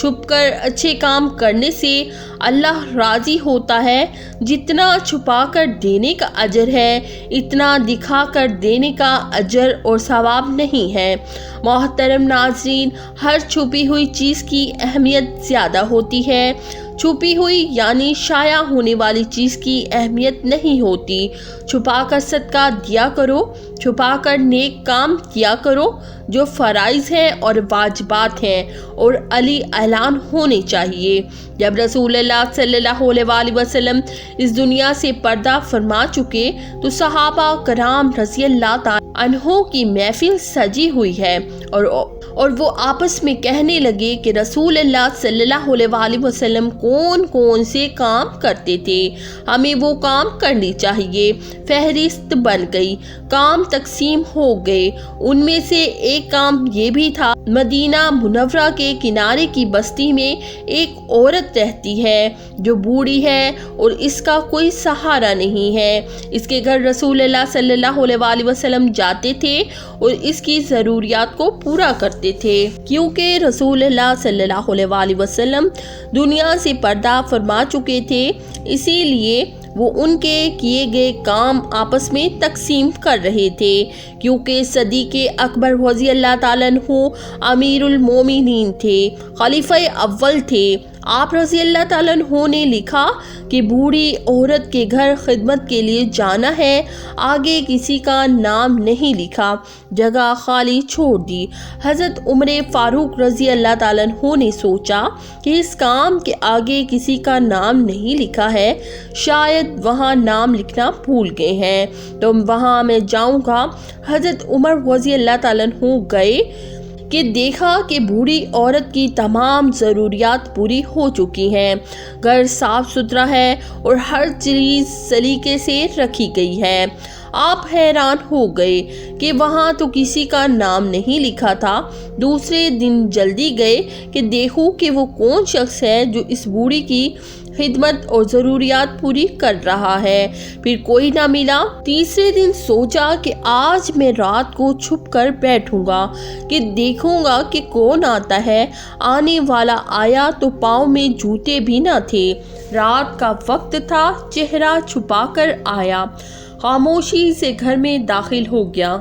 چھپ کر اچھے کام کرنے سے اللہ راضی ہوتا ہے۔ جتنا چھپا کر دینے کا اجر ہے، اتنا دکھا کر دینے کا اجر اور ثواب نہیں ہے۔ محترم ناظرین، ہر چھپی ہوئی چیز کی اہمیت زیادہ ہوتی ہے۔ چھپی ہوئی یعنی شائع ہونے والی چیز کی اہمیت نہیں ہوتی۔ چھپا کر صدقہ دیا کرو، چھپا کر نیک کام کیا کرو جو فرائض ہیں اور واجبات ہیں اور علی اعلان ہونے چاہیے۔ جب رسول اللہ صلی اللہ علیہ وسلم اس دنیا سے پردہ فرما چکے تو صحابہ کرام رضی اللہ تعالی عنہوں کی محفل سجی ہوئی ہے اور وہ آپس میں کہنے لگے کہ رسول اللہ صلی اللہ علیہ وسلم کون کون سے کام کرتے تھے، ہمیں وہ کام کرنی چاہیے۔ فہرست بن گئی، کام تقسیم ہو گئے۔ ان میں سے ایک کام یہ بھی تھا، مدینہ منورہ کے کنارے کی بستی میں ایک عورت رہتی ہے جو بوڑھی ہے اور اس کا کوئی سہارا نہیں ہے۔ اس کے گھر رسول اللہ صلی اللہ علیہ وسلم جاتے تھے اور اس کی ضروریات کو پورا کرتے تھے۔ کیونکہ رسول اللہ صلی اللہ علیہ وسلم دنیا سے پردہ فرما چکے تھے، اسی لیے وہ ان کے کیے گئے کام آپس میں تقسیم کر رہے تھے۔ کیونکہ صدیق اکبر رضی اللہ تعالیٰ عنہ امیر المومنین تھے، خلیفہ اول تھے۔ آپ رضی اللہ تعالیٰ عنہ نے لکھا کہ بوڑھی عورت کے گھر خدمت کے لیے جانا ہے، آگے کسی کا نام نہیں لکھا، جگہ خالی چھوڑ دی۔ حضرت عمر فاروق رضی اللہ تعالیٰ عنہ نے سوچا کہ اس کام کے آگے کسی کا نام نہیں لکھا ہے، شاید وہاں نام لکھنا بھول گئے ہیں، تو وہاں میں جاؤں گا۔ حضرت عمر رضی اللہ تعالیٰ عنہ گئے کہ دیکھا کہ بوڑھی عورت کی تمام ضروریات پوری ہو چکی ہیں، گھر صاف ستھرا ہے اور ہر چیز سلیقے سے رکھی گئی ہے۔ آپ حیران ہو گئے کہ وہاں تو کسی کا نام نہیں لکھا تھا۔ دوسرے دن جلدی گئے کہ دیکھو کہ وہ کون شخص ہے جو اس بوڑھی کی خدمت اور ضروریات پوری کر رہا ہے، پھر کوئی نہ ملا۔ تیسرے دن سوچا کہ آج میں رات کو چھپ کر بیٹھوں گا کہ دیکھوں گا کہ کون آتا ہے۔ آنے والا آیا تو پاؤں میں جوتے بھی نہ تھے، رات کا وقت تھا، چہرہ چھپا کر آیا، خاموشی سے گھر میں داخل ہو گیا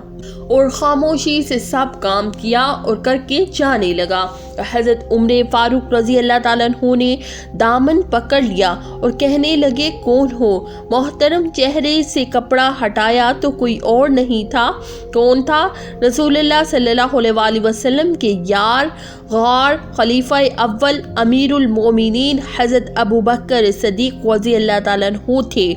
اور خاموشی سے سب کام کیا اور کر کے جانے لگا۔ حضرت عمر فاروق رضی اللہ تعالیٰ عنہ نے دامن پکڑ لیا اور کہنے لگے، کون ہو؟ محترم، چہرے سے کپڑا ہٹایا تو کوئی اور نہیں تھا۔ کون تھا؟ رسول اللہ صلی اللہ علیہ وسلم کے یار غار خلیفہ اول امیر المومنین حضرت ابو بکر صدیق رضی اللہ تعالیٰ عنہ تھے۔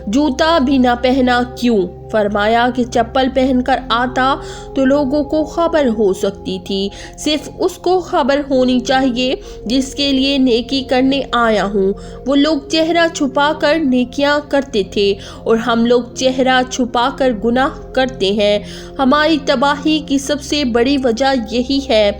جوتا بھی نہ پہنا کیوں؟ فرمایا کہ چپل پہن کر آتا تو لوگوں کو خبر ہو سکتی تھی، صرف اس کو خبر ہونی چاہیے جس کے لیے نیکی کرنے آیا ہوں۔ وہ لوگ چہرہ چھپا کر نیکیاں کرتے تھے اور ہم لوگ چہرہ چھپا کر گناہ کرتے ہیں۔ ہماری تباہی کی سب سے بڑی وجہ یہی ہے۔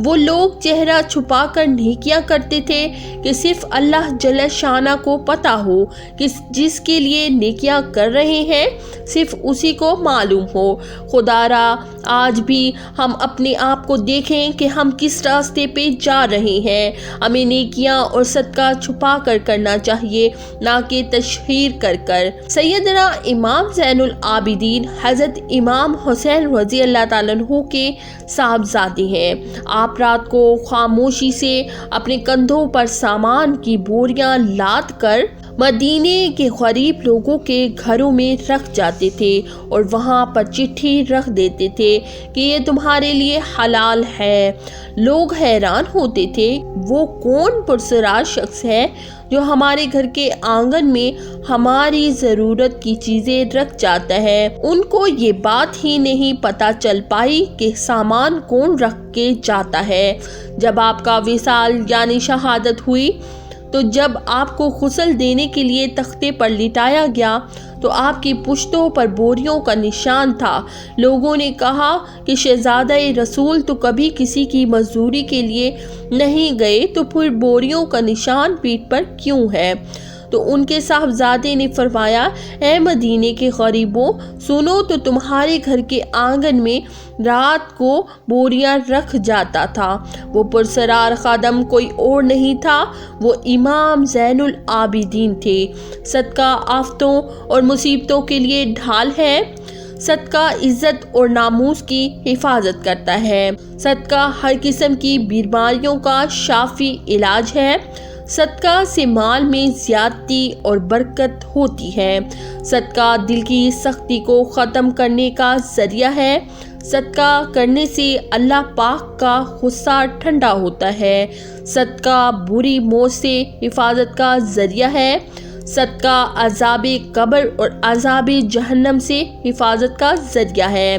وہ لوگ چہرہ چھپا کر نیکیاں کرتے تھے کہ صرف اللہ جل شانہ کو پتہ ہو کہ جس کے لیے نیکیاں کر رہے ہیں صرف اسی کو معلوم ہو۔ خدا را آج بھی ہم اپنے آپ کو دیکھیں کہ ہم کس راستے پہ جا رہے ہیں۔ ہمیں نیکیاں اور صدقہ چھپا کر کرنا چاہیے، نہ کہ تشہیر کر کر۔ سیدنا امام زین العابدین حضرت امام حسین رضی اللہ تعالیٰ عنہ کے صاحبزادے ہیں۔ آپ رات کو خاموشی سے اپنے کندھوں پر سامان کی بوریاں لاد کر مدینے کے غریب لوگوں کے گھروں میں رکھ جاتے تھے اور وہاں پر چٹھی رکھ دیتے تھے کہ یہ تمہارے لیے حلال ہے۔ لوگ حیران ہوتے تھے، وہ کون پرسرار شخص ہے جو ہمارے گھر کے آنگن میں ہماری ضرورت کی چیزیں رکھ جاتا ہے۔ ان کو یہ بات ہی نہیں پتہ چل پائی کہ سامان کون رکھ کے جاتا ہے۔ جب آپ کا وصال یعنی شہادت ہوئی تو جب آپ کو غسل دینے کے لیے تختے پر لٹایا گیا تو آپ کی پشتوں پر بوریوں کا نشان تھا۔ لوگوں نے کہا کہ شہزادہ رسول تو کبھی کسی کی مزدوری کے لیے نہیں گئے، تو پھر بوریوں کا نشان پیٹھ پر کیوں ہے؟ تو ان کے صاحبزادے نے فرمایا اے مدینے کے غریبوں سنو تو تمہارے گھر کے آنگن میں رات کو بوریاں رکھ جاتا تھا، وہ پرسرار خادم کوئی اور نہیں تھا، وہ امام زین العابدین تھے۔ صدقہ آفتوں اور مصیبتوں کے لیے ڈھال ہے، صدقہ عزت اور ناموس کی حفاظت کرتا ہے، صدقہ ہر قسم کی بیماریوں کا شافی علاج ہے، صدقہ سے مال میں زیادتی اور برکت ہوتی ہے، صدقہ دل کی سختی کو ختم کرنے کا ذریعہ ہے، صدقہ کرنے سے اللہ پاک کا غصہ ٹھنڈا ہوتا ہے، صدقہ بری موت سے حفاظت کا ذریعہ ہے، صدقہ عذاب قبر اور عذاب جہنم سے حفاظت کا ذریعہ ہے۔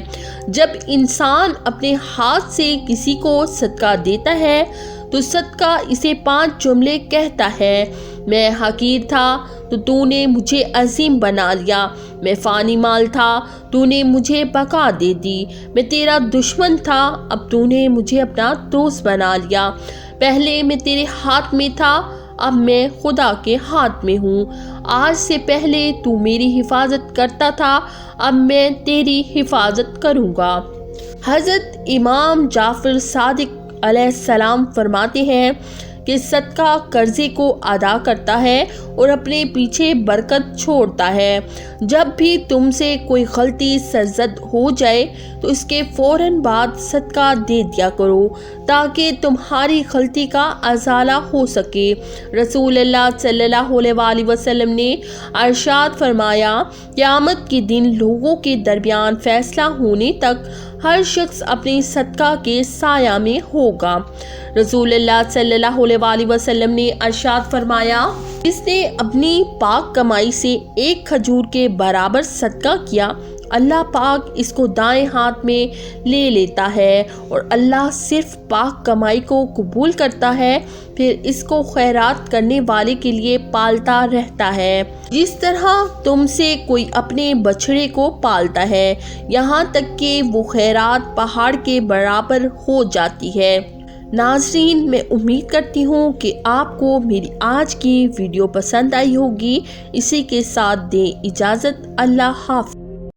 جب انسان اپنے ہاتھ سے کسی کو صدقہ دیتا ہے تو صدقہ اسے 5 جملے کہتا ہے: میں حقیر تھا تو تو نے مجھے عظیم بنا لیا، میں فانی مال تھا تو نے مجھے بقا دے دی، میں تیرا دشمن تھا اب تو نے مجھے اپنا دوست بنا لیا، پہلے میں تیرے ہاتھ میں تھا اب میں خدا کے ہاتھ میں ہوں، آج سے پہلے تو میری حفاظت کرتا تھا اب میں تیری حفاظت کروں گا۔ حضرت امام جعفر صادق علیہ السلام فرماتے ہیں کہ صدقہ قرضے کو ادا کرتا ہے اور اپنے پیچھے برکت چھوڑتا ہے۔ جب بھی تم سے کوئی غلطی سرزد ہو جائے تو اس کے فوراً بعد صدقہ دے دیا کرو تاکہ تمہاری غلطی کا ازالہ ہو سکے۔ رسول اللہ صلی اللہ علیہ وآلہ وسلم نے ارشاد فرمایا، قیامت کے دن لوگوں کے درمیان فیصلہ ہونے تک ہر شخص اپنے صدقہ کے سایہ میں ہوگا۔ رسول اللہ صلی اللہ علیہ وآلہ وسلم نے ارشاد فرمایا، جس نے اپنی پاک کمائی سے 1 کھجور کے برابر صدقہ کیا، اللہ پاک اس کو دائیں ہاتھ میں لے لیتا ہے اور اللہ صرف پاک کمائی کو قبول کرتا ہے، پھر اس کو خیرات کرنے والے کے لیے پالتا رہتا ہے، جس طرح تم سے کوئی اپنے بچڑے کو پالتا ہے، یہاں تک کہ وہ خیرات پہاڑ کے برابر ہو جاتی ہے۔ ناظرین، میں امید کرتی ہوں کہ آپ کو میری آج کی ویڈیو پسند آئی ہوگی۔ اسی کے ساتھ دیں اجازت، اللہ حافظ۔